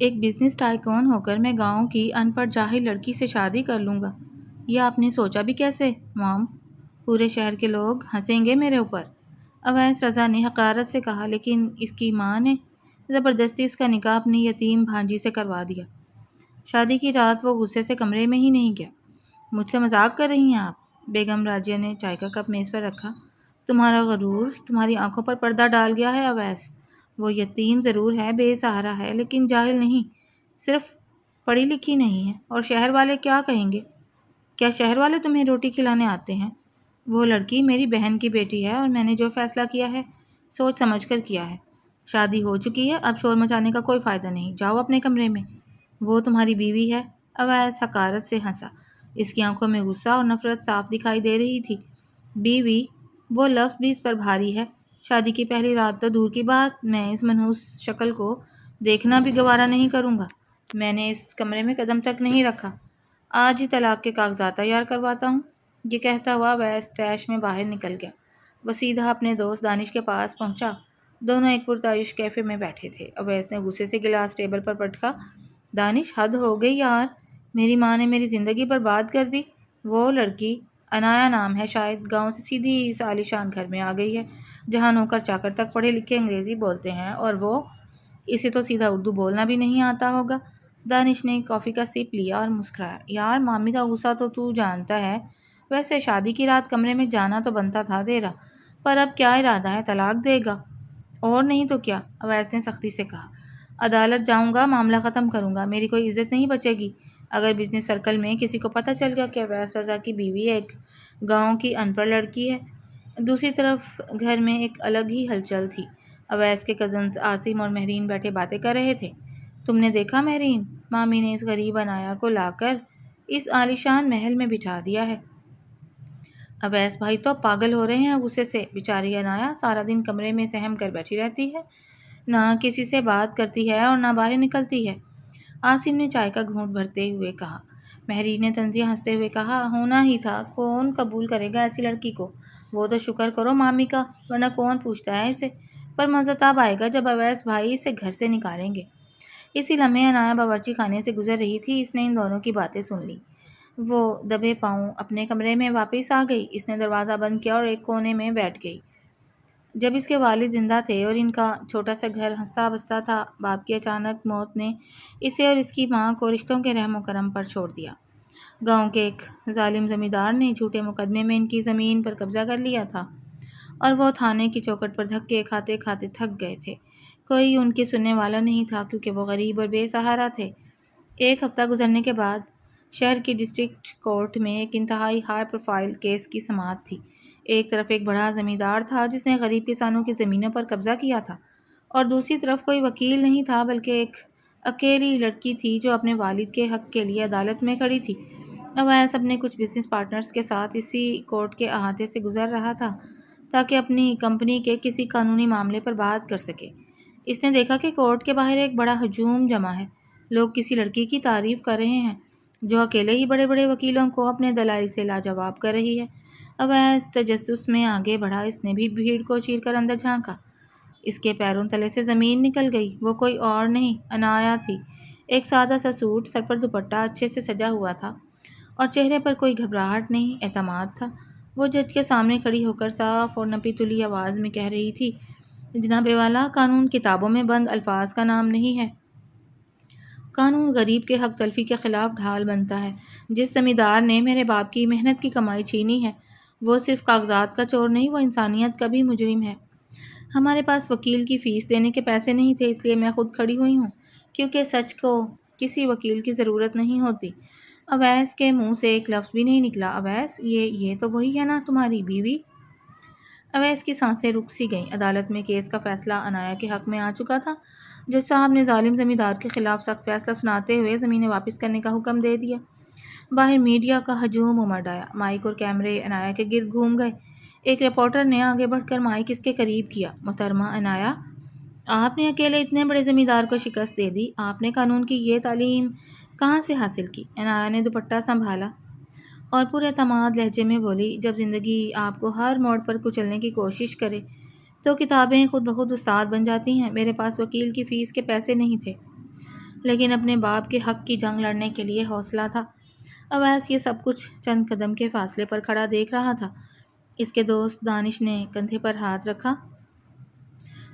ایک business tycoon ہو کر میں گاؤں کی ان پڑھ جاہل لڑکی سے شادی کر لوں گا، یہ آپ نے سوچا بھی کیسے مام؟ پورے شہر کے لوگ ہنسیں گے میرے اوپر، اویس رضا نے حقارت سے کہا۔ لیکن اس کی ماں نے زبردستی اس کا نکاح اپنی یتیم بھانجی سے کروا دیا۔ شادی کی رات وہ غصے سے کمرے میں ہی نہیں گیا۔ مجھ سے مذاق کر رہی ہیں آپ؟ بیگم راجیہ نے چائے کا کپ میز پر رکھا۔ تمہارا غرور تمہاری آنکھوں پر پردہ ڈال گیا ہے اویس۔ وہ یتیم ضرور ہے، بے سہارا ہے، لیکن جاہل نہیں، صرف پڑھی لکھی نہیں ہے۔ اور شہر والے کیا کہیں گے؟ کیا شہر والے تمہیں روٹی کھلانے آتے ہیں؟ وہ لڑکی میری بہن کی بیٹی ہے اور میں نے جو فیصلہ کیا ہے سوچ سمجھ کر کیا ہے۔ شادی ہو چکی ہے، اب شور مچانے کا کوئی فائدہ نہیں، جاؤ اپنے کمرے میں۔ وہ تمہاری بیوی ہے؟ اویس حقارت سے ہنسا۔ اس کی آنکھوں میں غصہ اور نفرت صاف دکھائی دے رہی تھی۔ بیوی، وہ لفظ بھی اس پر بھاری ہے۔ شادی کی پہلی رات تو دور کی بات، میں اس منحوس شکل کو دیکھنا بھی گوارا نہیں کروں گا۔ میں نے اس کمرے میں قدم تک نہیں رکھا۔ آج ہی طلاق کے کاغذات تیار کرواتا ہوں۔ یہ کہتا ہوا اویس طیش میں باہر نکل گیا۔ وہ سیدھا اپنے دوست دانش کے پاس پہنچا۔ دونوں ایک پرتعش کیفے میں بیٹھے تھے۔ اویس نے غصے سے گلاس ٹیبل پر پٹکا۔ دانش، حد ہو گئی یار، میری ماں نے میری زندگی برباد کر دی۔ وہ لڑکی، عنایا نام ہے، شاید گاؤں سے سیدھی اس عالیشان گھر میں آ گئی ہے جہاں نوکر چاکر تک پڑھے لکھے انگریزی بولتے ہیں، اور وہ اسے تو سیدھا اردو بولنا بھی نہیں آتا ہوگا۔ دانش نے کافی کا سپ لیا اور مسکرایا۔ یار مامی کا غصہ تو جانتا ہے، ویسے شادی کی رات کمرے میں جانا تو بنتا تھا تیرا، پر اب کیا ارادہ ہے، طلاق دے گا؟ اور نہیں تو کیا، اویس نے سختی سے کہا۔ عدالت جاؤں گا، معاملہ ختم کروں گا، میری کوئی عزت نہیں بچے گی۔ اگر بزنس سرکل میں کسی کو پتہ چل گیا کہ اویس رضا کی بیوی ایک گاؤں کی ان پڑھ لڑکی ہے۔ دوسری طرف گھر میں ایک الگ ہی ہلچل تھی۔ اویس کے کزنز عاصم اور مہرین بیٹھے باتیں کر رہے تھے۔ تم نے دیکھا مہرین، مامی نے اس غریب عنایا کو لا کر اس عالیشان محل میں بٹھا دیا ہے۔ اویس بھائی تو پاگل ہو رہے ہیں غصے سے۔ بیچاری عنایا سارا دن کمرے میں سہم کر بیٹھی رہتی ہے، نہ کسی سے بات کرتی ہے اور نہ باہر نکلتی ہے، عاصم نے چائے کا گھونٹ بھرتے ہوئے کہا۔ مہرین نے طنزیہ ہنستے ہوئے کہا، ہونا ہی تھا، کون قبول کرے گا ایسی لڑکی کو؟ وہ تو شکر کرو مامی کا، ورنہ کون پوچھتا ہے اسے؟ پر مزہ تب آئے گا جب اویس بھائی اسے گھر سے نکالیں گے۔ اسی لمحے عنایا باورچی خانے سے گزر رہی تھی، اس نے ان دونوں کی باتیں سن لیں۔ وہ دبے پاؤں اپنے کمرے میں واپس آ گئی۔ اس نے دروازہ بند کیا اور ایک کونے میں بیٹھ گئی۔ جب اس کے والد زندہ تھے اور ان کا چھوٹا سا گھر ہنستا بستا تھا، باپ کی اچانک موت نے اسے اور اس کی ماں کو رشتوں کے رحم و کرم پر چھوڑ دیا۔ گاؤں کے ایک ظالم زمیندار نے جھوٹے مقدمے میں ان کی زمین پر قبضہ کر لیا تھا اور وہ تھانے کی چوکھٹ پر دھکے کھاتے کھاتے تھک گئے تھے۔ کوئی ان کی سننے والا نہیں تھا کیونکہ وہ غریب اور بے سہارا تھے۔ ایک ہفتہ گزرنے کے بعد شہر کی ڈسٹرکٹ کورٹ میں ایک انتہائی ہائی پروفائل کیس کی سماعت تھی۔ ایک طرف ایک بڑا زمیندار تھا جس نے غریب کسانوں کی زمینوں پر قبضہ کیا تھا، اور دوسری طرف کوئی وکیل نہیں تھا بلکہ ایک اکیلی لڑکی تھی جو اپنے والد کے حق کے لیے عدالت میں کھڑی تھی۔ اویس اپنے کچھ بزنس پارٹنرز کے ساتھ اسی کورٹ کے احاطے سے گزر رہا تھا تاکہ اپنی کمپنی کے کسی قانونی معاملے پر بات کر سکے۔ اس نے دیکھا کہ کورٹ کے باہر ایک بڑا ہجوم جمع ہے۔ لوگ کسی لڑکی کی تعریف کر رہے ہیں جو اکیلے ہی بڑے بڑے وکیلوں کو اپنے دلائل سے لاجواب کر رہی ہے۔ اویس تجسس میں آگے بڑھا۔ اس نے بھی بھیڑ کو چیر کر اندر جھانکا۔ اس کے پیروں تلے سے زمین نکل گئی۔ وہ کوئی اور نہیں، عنایا تھی۔ ایک سادہ سا سوٹ، سر پر دوپٹہ اچھے سے سجا ہوا تھا اور چہرے پر کوئی گھبراہٹ نہیں، اعتماد تھا۔ وہ جج کے سامنے کھڑی ہو کر صاف اور نپی تلی آواز میں کہہ رہی تھی، جناب والا، قانون کتابوں میں بند الفاظ کا نام نہیں ہے۔ قانون غریب کے حق تلفی کے خلاف ڈھال بنتا ہے۔ جس زمیندار نے میرے باپ کی محنت کی کمائی چھینی ہے، وہ صرف کاغذات کا چور نہیں، وہ انسانیت کا بھی مجرم ہے۔ ہمارے پاس وکیل کی فیس دینے کے پیسے نہیں تھے، اس لیے میں خود کھڑی ہوئی ہوں، کیونکہ سچ کو کسی وکیل کی ضرورت نہیں ہوتی۔ اویس کے منہ سے ایک لفظ بھی نہیں نکلا۔ اویس، یہ تو وہی ہے نا تمہاری بیوی؟ اویس کی سانسیں رک سی گئیں۔ عدالت میں کیس کا فیصلہ عنایا کے حق میں آ چکا تھا۔ جج صاحب نے ظالم زمیندار کے خلاف سخت فیصلہ سناتے ہوئے زمینیں واپس کرنے کا حکم دے دیا۔ باہر میڈیا کا ہجوم امڑ آیا۔ مائک اور کیمرے عنایا کے گرد گھوم گئے۔ ایک رپورٹر نے آگے بڑھ کر مائک اس کے قریب کیا۔ محترمہ عنایا، آپ نے اکیلے اتنے بڑے زمیندار کو شکست دے دی، آپ نے قانون کی یہ تعلیم کہاں سے حاصل کی؟ عنایا نے دوپٹہ سنبھالا اور پورے اعتماد لہجے میں بولی، جب زندگی آپ کو ہر موڑ پر کچلنے کی کوشش کرے تو کتابیں خود بخود استاد بن جاتی ہیں۔ میرے پاس وکیل کی فیس کے پیسے نہیں تھے۔ لیکن اپنے باپ کے حق کی جنگ لڑنے کے لیے حوصلہ تھا۔ اویس یہ سب کچھ چند قدم کے فاصلے پر کھڑا دیکھ رہا تھا۔ اس کے دوست دانش نے کندھے پر ہاتھ رکھا۔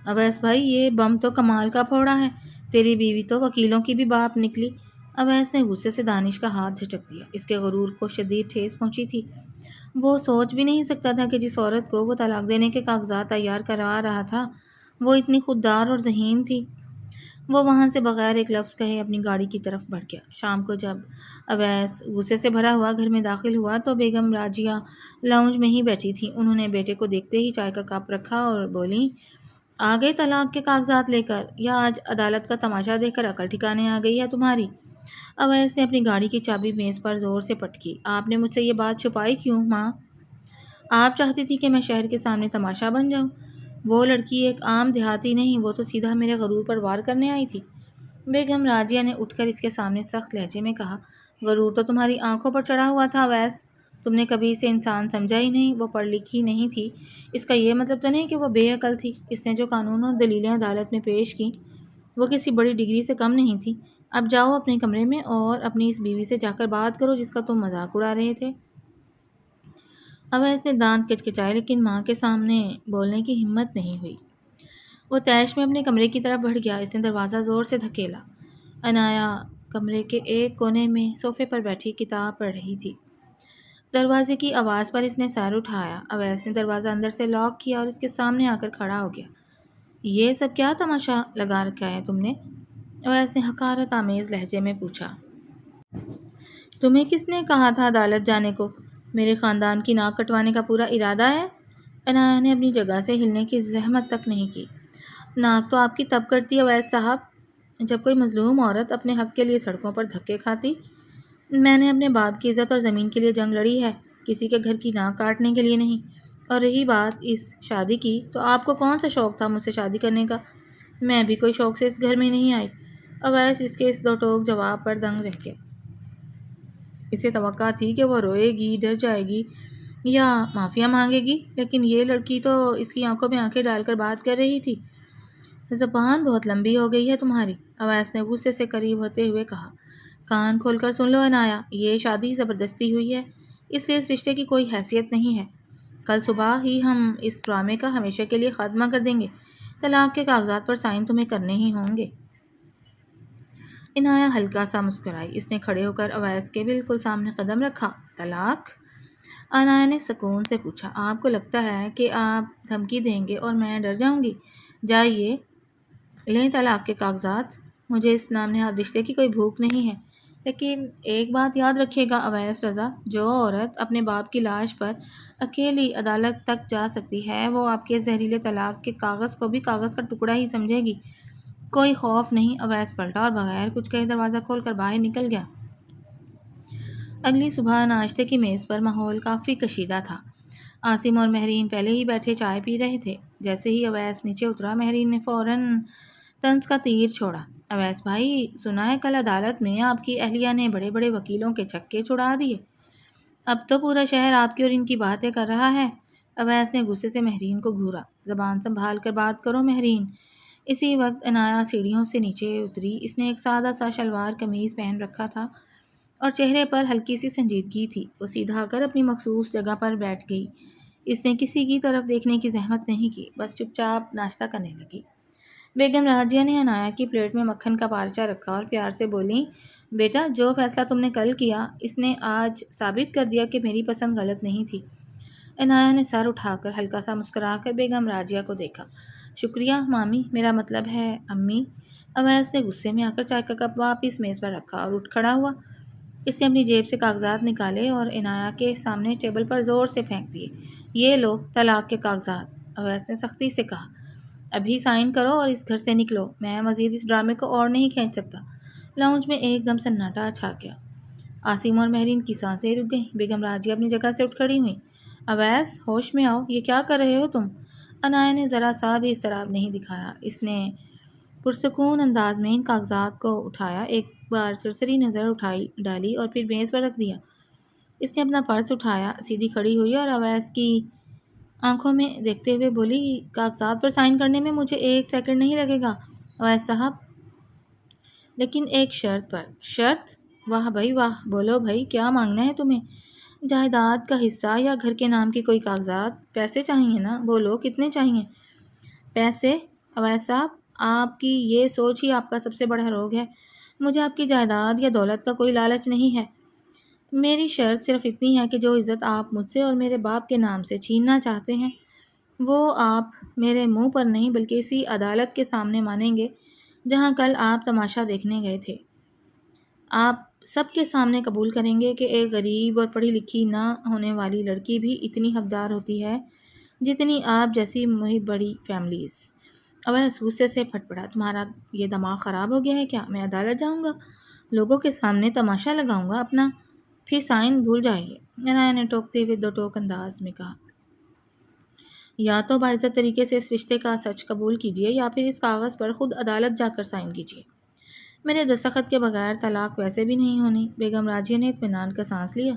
اویس بھائی، یہ بم تو کمال کا پھوڑا ہے، تیری بیوی تو وکیلوں کی بھی باپ نکلی۔ اویس نے غصے سے دانش کا ہاتھ جھٹک دیا۔ اس کے غرور کو شدید ٹھیس پہنچی تھی۔ وہ سوچ بھی نہیں سکتا تھا کہ جس عورت کو وہ طلاق دینے کے کاغذات تیار کروا رہا تھا وہ اتنی خوددار اور ذہین تھی۔ وہ وہاں سے بغیر ایک لفظ کہے اپنی گاڑی کی طرف بڑھ گیا۔ شام کو جب اویس غصے سے بھرا ہوا گھر میں داخل ہوا تو بیگم راجیہ لاؤنج میں ہی بیٹھی تھی۔ انہوں نے بیٹے کو دیکھتے ہی چائے کا کپ رکھا اور بولیں، آ گئے طلاق کے کاغذات لے کر، یا آج عدالت کا تماشا دیکھ کر عقل ٹھکانے آ گئی ہے تمہاری؟ اویس نے اپنی گاڑی کی چابی میز پر زور سے پٹکی۔ آپ نے مجھ سے یہ بات چھپائی کیوں ماں؟ آپ چاہتی تھی کہ میں شہر کے سامنے تماشا بن جاؤں؟ وہ لڑکی ایک عام دیہاتی نہیں، وہ تو سیدھا میرے غرور پر وار کرنے آئی تھی۔ بیگم راجیہ نے اٹھ کر اس کے سامنے سخت لہجے میں کہا، غرور تو تمہاری آنکھوں پر چڑھا ہوا تھا اویس، تم نے کبھی اسے انسان سمجھا ہی نہیں۔ وہ پڑھ لکھی نہیں تھی، اس کا یہ مطلب تو نہیں کہ وہ بے عقل تھی۔ اس نے جو قانون اور دلیلیں عدالت میں پیش کیں وہ کسی بڑی ڈگری سے کم نہیں تھی۔ اب جاؤ اپنے کمرے میں اور اپنی اس بیوی سے جا کر بات کرو جس کا تم مذاق اڑا رہے تھے۔ اویس نے دانت کچکچائے لیکن ماں کے سامنے بولنے کی ہمت نہیں ہوئی۔ وہ طیش میں اپنے کمرے کی طرف بڑھ گیا۔ اس نے دروازہ زور سے دھکیلا۔ عنایا کمرے کے ایک کونے میں صوفے پر بیٹھی کتاب پڑھ رہی تھی۔ دروازے کی آواز پر اس نے سر اٹھایا۔ اویس نے دروازہ اندر سے لاک کیا اور اس کے سامنے آ کر کھڑا ہو گیا۔ یہ سب کیا تماشا لگا رکھا ہے تم نے؟ اویس نے حقارت آمیز لہجے میں پوچھا۔ تمہیں کس نے کہا تھا عدالت جانے کو؟ میرے خاندان کی ناک کٹوانے کا پورا ارادہ ہے؟ عنایا نے اپنی جگہ سے ہلنے کی زحمت تک نہیں کی۔ ناک تو آپ کی تب کٹتی اویس صاحب جب کوئی مظلوم عورت اپنے حق کے لیے سڑکوں پر دھکے کھاتی۔ میں نے اپنے باپ کی عزت اور زمین کے لیے جنگ لڑی ہے، کسی کے گھر کی ناک کاٹنے کے لیے نہیں۔ اور رہی بات اس شادی کی، تو آپ کو کون سا شوق تھا مجھ سے شادی کرنے کا؟ میں بھی کوئی شوق سے اس گھر میں نہیں آئی۔ اویس اس کے اس دو ٹوک جواب پر دنگ رہ گیا۔ اسے توقع تھی کہ وہ روئے گی، ڈر جائے گی یا معافیا مانگے گی، لیکن یہ لڑکی تو اس کی آنکھوں میں آنکھیں ڈال کر بات کر رہی تھی۔ زبان بہت لمبی ہو گئی ہے تمہاری، اویس نے غصے سے قریب ہوتے ہوئے کہا۔ کان کھول کر سن لو عنایا، یہ شادی زبردستی ہوئی ہے، اس لیے اس رشتے کی کوئی حیثیت نہیں ہے۔ کل صبح ہی ہم اس ڈرامے کا ہمیشہ کے لیے خاتمہ کر دیں گے۔ طلاق کے کاغذات پر سائن تمہیں کرنے ہی ہوں گے۔ عنایا ہلکا سا مسکرائی۔ اس نے کھڑے ہو کر اویس کے بالکل سامنے قدم رکھا۔ طلاق؟ عنایا نے سکون سے پوچھا۔ آپ کو لگتا ہے کہ آپ دھمکی دیں گے اور میں ڈر جاؤں گی؟ جائیے لیں طلاق کے کاغذات، مجھے اس نام نہاد رشتے کی کوئی بھوک نہیں ہے۔ لیکن ایک بات یاد رکھیے گا اویس رضا، جو عورت اپنے باپ کی لاش پر اکیلی عدالت تک جا سکتی ہے وہ آپ کے زہریلے طلاق کے کاغذ کو بھی کاغذ کا ٹکڑا ہی سمجھے گی۔ کوئی خوف نہیں۔ اویس پلٹا اور بغیر کچھ کہے دروازہ کھول کر باہر نکل گیا۔ اگلی صبح ناشتے کی میز پر ماحول کافی کشیدہ تھا۔ عاصم اور مہرین پہلے ہی بیٹھے چائے پی رہے تھے۔ جیسے ہی اویس نیچے اترا مہرین نے فوراً طنز کا تیر چھوڑا۔ اویس بھائی، سنا ہے کل عدالت میں آپ کی اہلیہ نے بڑے بڑے وکیلوں کے چھکے چھڑا دیے۔ اب تو پورا شہر آپ کی اور ان کی باتیں کر رہا ہے۔ اویس نے غصے سے مہرین کو گھورا۔ زبان سنبھال کر بات کرو مہرین۔ اسی وقت عنایا سیڑھیوں سے نیچے اتری۔ اس نے ایک سادہ سا شلوار قمیض پہن رکھا تھا اور چہرے پر ہلکی سی سنجیدگی تھی۔ وہ سیدھا کر اپنی مخصوص جگہ پر بیٹھ گئی۔ اس نے کسی کی طرف دیکھنے کی زحمت نہیں کی، بس چپ چاپ ناشتہ کرنے لگی۔ بیگم راجیہ نے عنایا کی پلیٹ میں مکھن کا پارچہ رکھا اور پیار سے بولیں، بیٹا جو فیصلہ تم نے کل کیا اس نے آج ثابت کر دیا کہ میری پسند غلط نہیں تھی۔ عنایا نے سر اٹھا کر ہلکا سا مسکرا کر بیگم راجیہ کو دیکھا۔ شکریہ مامی، میرا مطلب ہے امی۔ اویس نے غصے میں آ کر چائے کا کپ واپس میز پر رکھا اور اٹھ کھڑا ہوا۔ اس نے اپنی جیب سے کاغذات نکالے اور عنایا کے سامنے ٹیبل پر زور سے پھینک دیے۔ یہ لو طلاق کے کاغذات، اویس نے سختی سے کہا۔ ابھی سائن کرو اور اس گھر سے نکلو، میں مزید اس ڈرامے کو اور نہیں کھینچ سکتا۔ لاؤنج میں ایک دم سناٹا چھا گیا۔ عاصم اور مہرین کی سانسیں رک گئیں۔ بیگم راجیہ اپنی جگہ سے اٹھ کھڑی ہوئیں۔ اویس ہوش میں آؤ، یہ کیا کر رہے ہو تم؟ عنایا نے ذرا سا بھی اضطراب نہیں دکھایا۔ اس نے پرسکون انداز میں ان کاغذات کو اٹھایا، ایک بار سرسری نظر ڈالی اور پھر میز پر رکھ دیا۔ اس نے اپنا پرس اٹھایا، سیدھی کھڑی ہوئی اور اویس کی آنکھوں میں دیکھتے ہوئے بولی، کاغذات پر سائن کرنے میں مجھے ایک سیکنڈ نہیں لگے گا اویس صاحب۔ لیکن ایک شرط پر۔ شرط؟ واہ بھائی واہ، بولو بھائی کیا مانگنا ہے تمہیں؟ جائیداد کا حصہ یا گھر کے نام کی کوئی کاغذات؟ پیسے چاہیے نا، بولو کتنے چاہیے؟ پیسے؟ اویس صاحب، آپ کی یہ سوچ ہی آپ کا سب سے بڑا روگ ہے۔ مجھے آپ کی جائیداد یا دولت کا کوئی لالچ نہیں ہے۔ میری شرط صرف اتنی ہے کہ جو عزت آپ مجھ سے اور میرے باپ کے نام سے چھیننا چاہتے ہیں وہ آپ میرے منہ پر نہیں بلکہ اسی عدالت کے سامنے مانیں گے جہاں کل آپ تماشا دیکھنے گئے تھے۔ آپ سب کے سامنے قبول کریں گے کہ ایک غریب اور پڑھی لکھی نہ ہونے والی لڑکی بھی اتنی حقدار ہوتی ہے جتنی آپ جیسی بڑی فیملیز۔ اویس غصے سے پھٹ پڑا، تمہارا یہ دماغ خراب ہو گیا ہے کیا؟ میں عدالت جاؤں گا، لوگوں کے سامنے تماشا لگاؤں گا اپنا، پھر سائن بھول جائیے، عنایہ نے ٹوکتے ہوئے دو ٹوک انداز میں کہا۔ یا تو باعزت طریقے سے اس رشتے کا سچ قبول کیجیے یا پھر اس کاغذ پر خود عدالت جا کر سائن کیجیے۔ میرے دستخط کے بغیر طلاق ویسے بھی نہیں ہونی۔ بیگم راجیہ نے اطمینان کا سانس لیا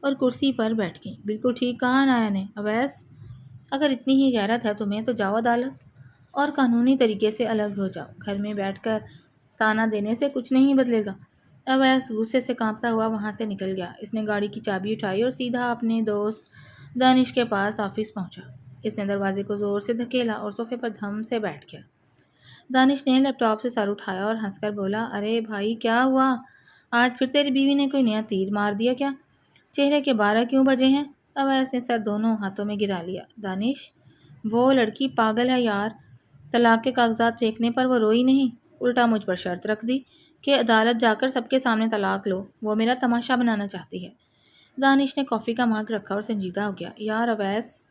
اور کرسی پر بیٹھ گئی۔ بالکل ٹھیک کہا عنایہ نے۔ اویس، اگر اتنی ہی غیرت ہے تمہیں تو جاؤ عدالت اور قانونی طریقے سے الگ ہو جاؤ، گھر میں بیٹھ کر تانا دینے سے کچھ نہیں بدلے گا۔ اویس غصے سے کانپتا ہوا وہاں سے نکل گیا۔ اس نے گاڑی کی چابی اٹھائی اور سیدھا اپنے دوست دانش کے پاس آفس پہنچا۔ اس نے دروازے کو زور سے دھکیلا اور صوفے پر دھم سے بیٹھ گیا۔ دانش نے لیپ ٹاپ سے سر اٹھایا اور ہنس کر بولا، ارے بھائی کیا ہوا؟ آج پھر تیری بیوی نے کوئی نیا تیر مار دیا کیا؟ چہرے کے 12 کیوں بجے ہیں؟ اویس نے سر دونوں ہاتھوں میں گرا لیا۔ دانش، وہ لڑکی پاگل ہے یار، طلاق کے کاغذات پھینکنے پر وہ روئی نہیں، الٹا مجھ پر شرط رکھ دی کہ عدالت جا کر سب کے سامنے طلاق لو، وہ میرا تماشا بنانا چاہتی ہے۔ دانش نے کافی کا مگ رکھا اور سنجیدہ ہو گیا۔ یار اویس،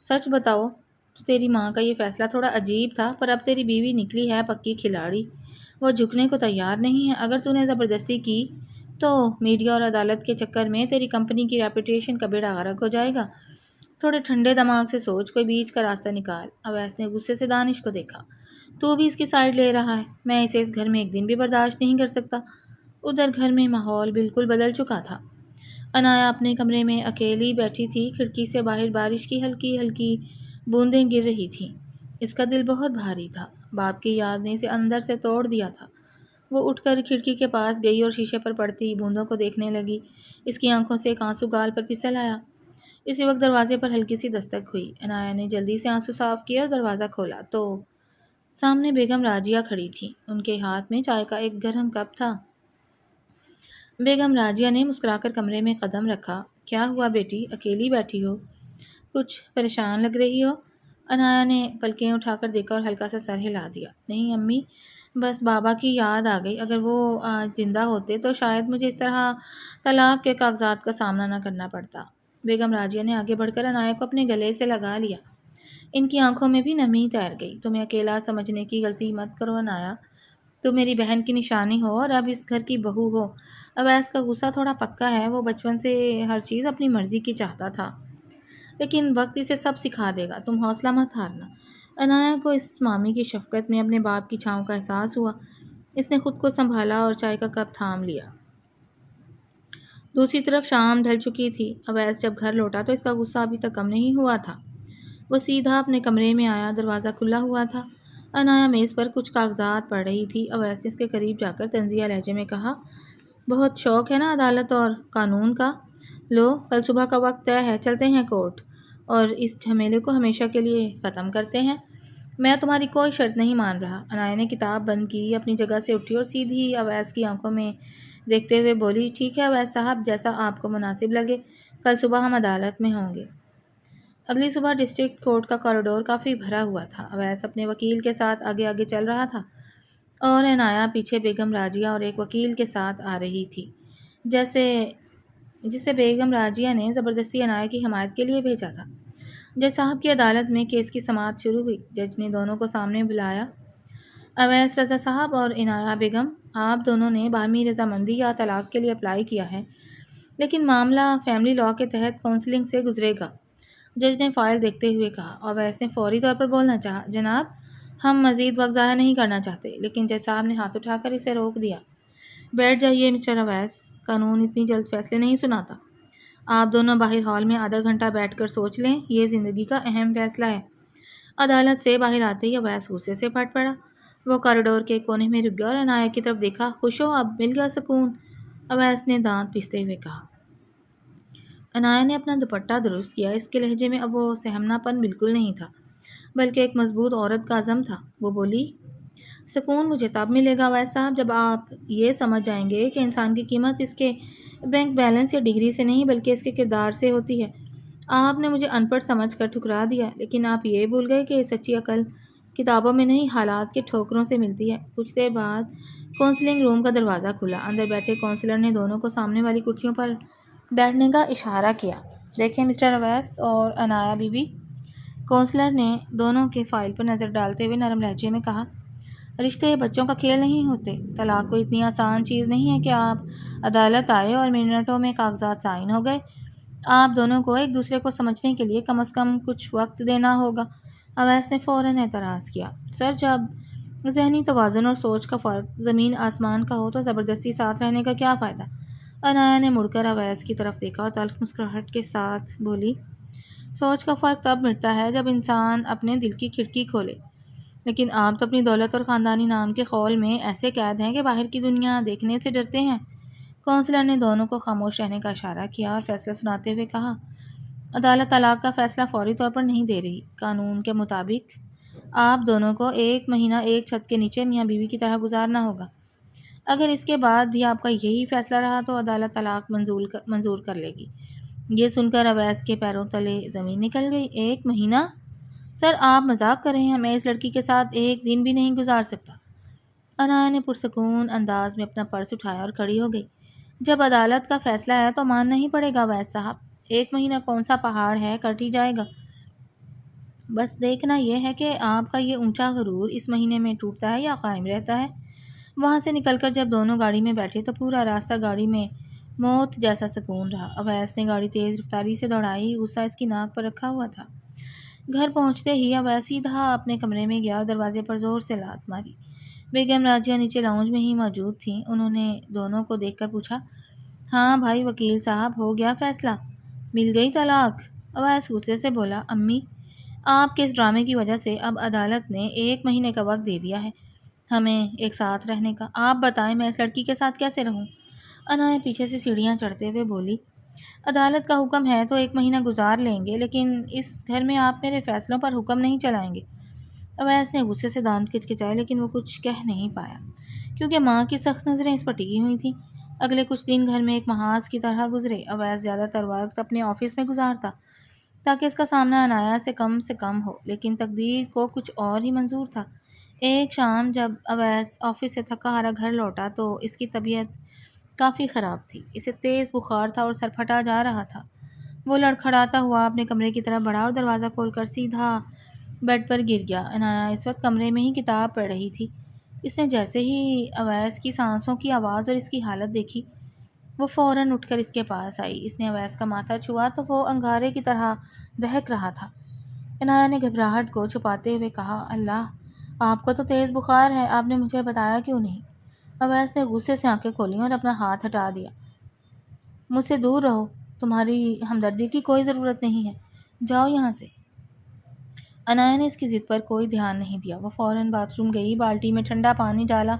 سچ بتاؤ تو تیری ماں کا یہ فیصلہ تھوڑا عجیب تھا، پر اب تیری بیوی نکلی ہے پکی کھلاڑی، وہ جھکنے کو تیار نہیں ہے۔ اگر تو نے زبردستی کی تو میڈیا اور عدالت کے چکر میں تیری کمپنی کی ریپوٹیشن کا بیڑا غرق ہو جائے گا۔ تھوڑے ٹھنڈے دماغ سے سوچ، کوئی بیچ کا راستہ نکال۔ اویس نے غصے سے دانش کو دیکھا۔ تو بھی اس کی سائڈ لے رہا ہے، میں اسے اس گھر میں ایک دن بھی برداشت نہیں کر سکتا۔ ادھر گھر میں ماحول بالکل بدل چکا تھا۔ عنایہ اپنے کمرے میں اکیلی بیٹھی تھی، کھڑکی سے باہر بارش کی ہلکی ہلکی بوندیں گر رہی تھیں۔ اس کا دل بہت بھاری تھا، باپ کی یاد نے اسے اندر سے توڑ دیا تھا۔ وہ اٹھ کر کھڑکی کے پاس گئی اور شیشے پر پڑتی بوندوں کو دیکھنے لگی۔ اس کی آنکھوں سے ایک آنسو گال پر پھسل آیا۔ اسی وقت دروازے پر ہلکی سی دستک ہوئی۔ عنایہ نے جلدی سے آنسو صاف کیا اور دروازہ کھولا تو سامنے بیگم راجیہ کھڑی تھی۔ ان کے ہاتھ میں چائے کا ایک گرم کپ تھا۔ بیگم راجیہ نے مسکرا کر کمرے میں قدم رکھا۔ کیا ہوا بیٹی، اکیلی بیٹھی ہو؟ کچھ پریشان لگ رہی ہو؟ عنایہ نے پلکیں اٹھا کر دیکھا اور ہلکا سا سر ہلا دیا۔ نہیں امی، بس بابا کی یاد آ گئی، اگر وہ آج زندہ ہوتے تو شاید مجھے اس طرح طلاق کے کاغذات کا سامنا نہ کرنا پڑتا۔ بیگم راجیہ نے آگے بڑھ کر عنایہ کو اپنے گلے سے لگا لیا۔ ان کی آنکھوں میں بھی نمی تیر گئی۔ تمہیں اکیلا سمجھنے کی غلطی مت کرو عنایہ، تم میری بہن کی نشانی ہو اور اب اس گھر کی بہو ہو۔ اویس کا غصہ تھوڑا پکا ہے، وہ بچپن سے ہر چیز اپنی مرضی کی چاہتا تھا، لیکن وقت اسے سب سکھا دے گا، تم حوصلہ مت ہارنا۔ عنایہ کو اس مامی کی شفقت میں اپنے باپ کی چھاؤں کا احساس ہوا۔ اس نے خود کو سنبھالا اور چائے کا کپ تھام لیا۔ دوسری طرف شام ڈھل چکی تھی۔ اویس جب گھر لوٹا تو اس کا غصہ ابھی تک کم نہیں ہوا تھا۔ وہ سیدھا اپنے کمرے میں آیا، دروازہ کھلا ہوا تھا۔ عنایہ میز پر کچھ کاغذات پڑھ رہی تھی۔ اویس نے اس کے قریب جا کر طنزیہ لہجے میں کہا، بہت شوق ہے نا عدالت اور قانون کا؟ لو، کل صبح کا وقت طے ہے، چلتے ہیں کورٹ اور اس جھمیلے کو ہمیشہ کے لیے ختم کرتے ہیں۔ میں تمہاری کوئی شرط نہیں مان رہا۔ عنایہ نے کتاب بند کی، اپنی جگہ سے اٹھی اور سیدھی اویس کی آنکھوں میں دیکھتے ہوئے بولی، ٹھیک ہے اویس صاحب، جیسا آپ کو مناسب لگے، کل صبح ہم عدالت میں ہوں گے۔ اگلی صبح ڈسٹرکٹ کورٹ کا کوریڈور کافی بھرا ہوا تھا۔ اویس اپنے وکیل کے ساتھ آگے آگے چل رہا تھا اور عنایہ پیچھے بیگم راجیہ اور ایک وکیل کے ساتھ آ رہی تھی، جسے بیگم راجیہ نے زبردستی عنایہ کی حمایت کے لیے بھیجا تھا۔ جج صاحب کی عدالت میں کیس کی سماعت شروع ہوئی۔ جج نے دونوں کو سامنے بلایا۔ اویس رضا صاحب اور عنایہ بیگم، آپ دونوں نے باہمی رضامندی یا طلاق کے لیے اپلائی کیا ہے، لیکن معاملہ فیملی لاء کے تحت کونسلنگ سے گزرے گا۔ جج نے فائل دیکھتے ہوئے کہا۔ اویس نے فوری طور پر بولنا چاہا، جناب، ہم مزید وقت ضائع نہیں کرنا چاہتے، لیکن جج صاحب نے ہاتھ اٹھا کر اسے روک دیا۔ بیٹھ جائیے مسٹر اویس، قانون اتنی جلد فیصلے نہیں سناتا۔ آپ دونوں باہر ہال میں آدھا گھنٹہ بیٹھ کر سوچ لیں، یہ زندگی کا اہم فیصلہ ہے۔ عدالت سے باہر آتے ہی اویس غصے سے پھٹ پڑا۔ وہ کوریڈور کے کونے میں رک گیا اور عنایہ کی طرف دیکھا۔ خوش ہو اب مل گیا سکون؟ اویس نے دانت پیستے ہوئے کہا۔ عنایہ نے اپنا دوپٹہ درست کیا۔ اس کے لہجے میں اب وہ سہمنا پن بالکل نہیں تھا، بلکہ ایک مضبوط عورت کا عزم تھا۔ وہ بولی، سکون مجھے تب ملے گا اویس صاحب جب آپ یہ سمجھ جائیں گے کہ انسان کی قیمت اس کے بینک بیلنس یا ڈگری سے نہیں بلکہ اس کے کردار سے ہوتی ہے۔ آپ نے مجھے ان پڑھ سمجھ کر ٹھکرا دیا، لیکن آپ یہ بھول گئے کہ سچی عقل کتابوں میں نہیں حالات کے ٹھوکروں سے ملتی ہے۔ کچھ دیر بعد کونسلنگ روم کا دروازہ کھلا۔ اندر بیٹھے کونسلر نے دونوں کو سامنے والی کرسیوں پر بیٹھنے کا اشارہ کیا۔ دیکھیں مسٹر اویس اور عنایہ بی بی، کونسلر نے دونوں کے فائل پر نظر ڈالتے ہوئے نرم لہجے میں کہا، رشتے بچوں کا کھیل نہیں ہوتے۔ طلاق کوئی اتنی آسان چیز نہیں ہے کہ آپ عدالت آئے اور منٹوں میں کاغذات سائن ہو گئے۔ آپ دونوں کو ایک دوسرے کو سمجھنے کے لیے کم از کم کچھ وقت دینا ہوگا۔ اویس نے فوراً اعتراض کیا، سر جب ذہنی توازن اور سوچ کا فرق زمین آسمان کا ہو تو زبردستی ساتھ رہنے کا کیا فائدہ؟ عنایہ نے مڑ کر اویس کی طرف دیکھا اور تلخ مسکراہٹ کے ساتھ بولی، سوچ کا فرق تب مٹتا ہے جب انسان اپنے دل کی کھڑکی کھولے، لیکن آپ تو اپنی دولت اور خاندانی نام کے خول میں ایسے قید ہیں کہ باہر کی دنیا دیکھنے سے ڈرتے ہیں۔ کونسلر نے دونوں کو خاموش رہنے کا اشارہ کیا اور فیصلہ سناتے ہوئے کہا، عدالت طلاق کا فیصلہ فوری طور پر نہیں دے رہی۔ قانون کے مطابق آپ دونوں کو 1 مہینہ ایک چھت کے نیچے میاں بیوی کی طرح گزارنا ہوگا۔ اگر اس کے بعد بھی آپ کا یہی فیصلہ رہا تو عدالت طلاق منظور کر لے گی۔ یہ سن کر اویس کے پیروں تلے زمین نکل گئی۔ 1 مہینہ؟ سر آپ مذاق کر رہے ہیں، میں اس لڑکی کے ساتھ ایک دن بھی نہیں گزار سکتا۔ عنایہ نے پرسکون انداز میں اپنا پرس اٹھایا اور کھڑی ہو گئی۔ جب عدالت کا فیصلہ ہے تو ماننا ہی پڑے گا اویس صاحب۔ 1 مہینہ کون سا پہاڑ ہے، کٹ ہی جائے گا۔ بس دیکھنا یہ ہے کہ آپ کا یہ اونچا غرور اس مہینے میں ٹوٹتا ہے یا قائم رہتا ہے۔ وہاں سے نکل کر جب دونوں گاڑی میں بیٹھے تو پورا راستہ گاڑی میں موت جیسا سکون رہا۔ اویس نے گاڑی تیز رفتاری سے دوڑائی، غصہ اس کی ناک پر رکھا ہوا تھا۔ گھر پہنچتے ہی اویس سیدھا اپنے کمرے میں گیا اور دروازے پر زور سے لات ماری۔ بیگم راجیہ نیچے لاؤنج میں ہی موجود تھیں۔ انہوں نے دونوں کو دیکھ کر پوچھا، ہاں بھائی وکیل صاحب ہو گیا فیصلہ؟ مل گئی طلاق؟ اویس غصے سے بولا، امی آپ کے اس ڈرامے کی وجہ سے اب عدالت نے 1 مہینے کا وقت دے دیا ہے ہمیں ایک ساتھ رہنے کا۔ آپ بتائیں میں اس لڑکی کے ساتھ کیسے رہوں؟ عنایہ پیچھے سے سیڑھیاں چڑھتے ہوئے بولی، عدالت کا حکم ہے تو 1 مہینہ گزار لیں گے، لیکن اس گھر میں آپ میرے فیصلوں پر حکم نہیں چلائیں گے۔ اویس نے غصے سے دانت کچکچائے لیکن وہ کچھ کہہ نہیں پایا، کیونکہ ماں کی سخت نظریں اس پر ٹکی ہوئی تھیں۔ اگلے کچھ دن گھر میں ایک محاذ کی طرح گزرے۔ اویس زیادہ تر وقت اپنے آفس میں گزارتا تاکہ اس کا سامنا عنایہ سے کم ہو، لیکن تقدیر کو کچھ اور ہی منظور تھا۔ ایک شام جب اویس آفس سے تھکا ہارا گھر لوٹا تو اس کی طبیعت کافی خراب تھی۔ اسے تیز بخار تھا اور سر پھٹا جا رہا تھا۔ وہ لڑکھڑاتا ہوا اپنے کمرے کی طرف بڑھا اور دروازہ کھول کر سیدھا بیڈ پر گر گیا۔ عنایہ اس وقت کمرے میں ہی کتاب پڑھ رہی تھی۔ اس نے جیسے ہی اویس کی سانسوں کی آواز اور اس کی حالت دیکھی، وہ فوراً اٹھ کر اس کے پاس آئی۔ اس نے اویس کا ماتھا چھوا تو وہ انگارے کی طرح دہک رہا تھا۔ عنایہ نے گھبراہٹ کو چھپاتے ہوئے کہا، اللہ آپ کو تو تیز بخار ہے، آپ نے مجھے بتایا کیوں نہیں؟ اویس نے غصے سے آنکھیں کھولیں اور اپنا ہاتھ ہٹا دیا، مجھ سے دور رہو، تمہاری ہمدردی کی کوئی ضرورت نہیں ہے، جاؤ یہاں سے۔ عنایہ نے اس کی ضد پر کوئی دھیان نہیں دیا۔ وہ فوراً باتھ روم گئی، بالٹی میں ٹھنڈا پانی ڈالا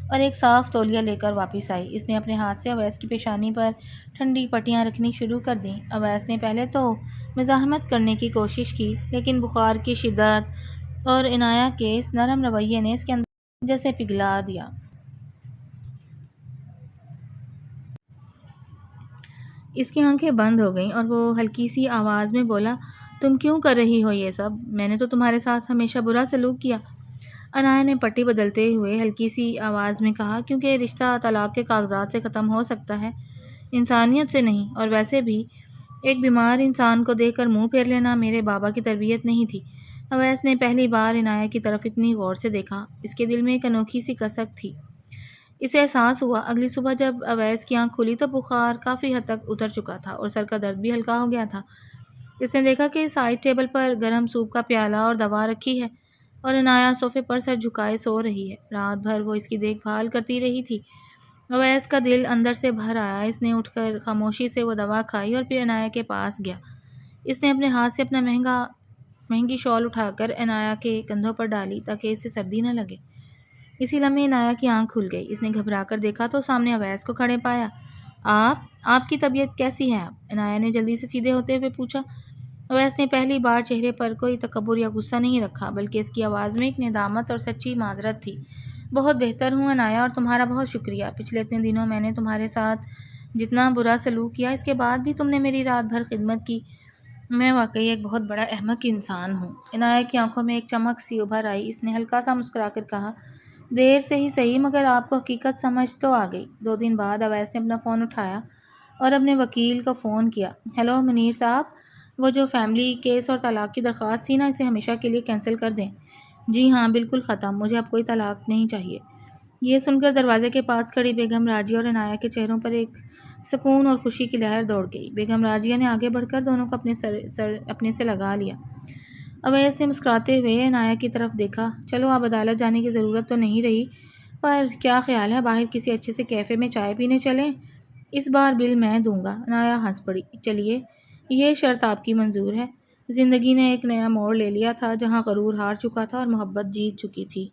اور ایک صاف تولیہ لے کر واپس آئی۔ اس نے اپنے ہاتھ سے اویس کی پیشانی پر ٹھنڈی پٹیاں رکھنی شروع کر دیں۔ اویس نے پہلے تو مزاحمت کرنے کی کوشش کی، لیکن بخار کی شدت اور عنایہ کے اس نرم رویے نے اس کے اندر جیسے پگھلا دیا۔ اس کی آنکھیں بند ہو گئیں اور وہ ہلکی سی آواز میں بولا، تم کیوں کر رہی ہو یہ سب؟ میں نے تو تمہارے ساتھ ہمیشہ برا سلوک کیا۔ عنایہ نے پٹی بدلتے ہوئے ہلکی سی آواز میں کہا، کیونکہ رشتہ طلاق کے کاغذات سے ختم ہو سکتا ہے، انسانیت سے نہیں، اور ویسے بھی ایک بیمار انسان کو دیکھ کر منہ پھیر لینا میرے بابا کی تربیت نہیں تھی۔ اویس نے پہلی بار عنایہ کی طرف اتنی غور سے دیکھا۔ اس کے دل میں ایک انوکھی سی کسک تھی۔ اسے احساس ہوا اگلی صبح جب اویس کی آنکھ کھلی تو بخار کافی حد تک اتر چکا تھا اور سر کا درد بھی ہلکا ہو گیا تھا۔ اس نے دیکھا کہ سائڈ ٹیبل پر گرم سوپ کا پیالہ اور دوا رکھی ہے اور عنایہ صوفے پر سر جھکائے سو رہی ہے۔ رات بھر وہ اس کی دیکھ بھال کرتی رہی تھی۔ اویس کا دل اندر سے بھر آیا۔ اس نے اٹھ کر خاموشی سے وہ دوا کھائی اور پھر عنایہ کے پاس گیا۔ اس نے اپنے ہاتھ سے مہنگی شال اٹھا کر عنایہ کے کندھوں پر ڈالی تاکہ اسے سردی نہ لگے۔ اسی لمحے عنایہ کی آنکھ کھل گئی۔ اس نے گھبرا کر دیکھا تو سامنے اویس کو کھڑے پایا۔ آپ کی طبیعت کیسی ہے اب؟ عنایہ نے جلدی سے سیدھے ہوتے ہوئے پوچھا۔ اویس نے پہلی بار چہرے پر کوئی تکبر یا غصہ نہیں رکھا، بلکہ اس کی آواز میں ایک ندامت اور سچی معذرت تھی۔ بہت بہتر ہوں عنایہ، اور تمہارا بہت شکریہ۔ پچھلے اتنے دنوں میں نے تمہارے ساتھ جتنا برا سلوک کیا، اس کے بعد بھی تم نے میری رات بھر خدمت کی۔ میں واقعی ایک بہت بڑا احمق انسان ہوں۔ عنایہ کی آنکھوں میں ایک چمک سی ابھر آئی۔ اس نے ہلکا سا مسکرا کر کہا، دیر سے ہی صحیح، مگر آپ کو حقیقت سمجھ تو آ گئی۔ 2 دن بعد اویس نے اپنا فون اٹھایا اور اپنے وکیل کو فون کیا۔ ہیلو منیر صاحب، وہ جو فیملی کیس اور طلاق کی درخواست تھی نا، اسے ہمیشہ کے لیے کینسل کر دیں۔ جی ہاں، بالکل ختم، مجھے اب کوئی طلاق نہیں چاہیے۔ یہ سن کر دروازے کے پاس کھڑی بیگم راجیہ اور عنایہ کے چہروں پر ایک سکون اور خوشی کی لہر دوڑ گئی۔ بیگم راجیہ نے آگے بڑھ کر دونوں کو اپنے سے لگا لیا۔ اویس نے مسکراتے ہوئے عنایہ کی طرف دیکھا۔ چلو اب عدالت جانے کی ضرورت تو نہیں رہی، پر کیا خیال ہے باہر کسی اچھے سے کیفے میں چائے پینے چلیں؟ اس بار بل میں دوں گا۔ عنایہ ہنس پڑی۔ چلیے، یہ شرط آپ کی منظور ہے۔ زندگی نے ایک نیا موڑ لے لیا تھا، جہاں غرور ہار چکا تھا اور محبت جیت چکی تھی۔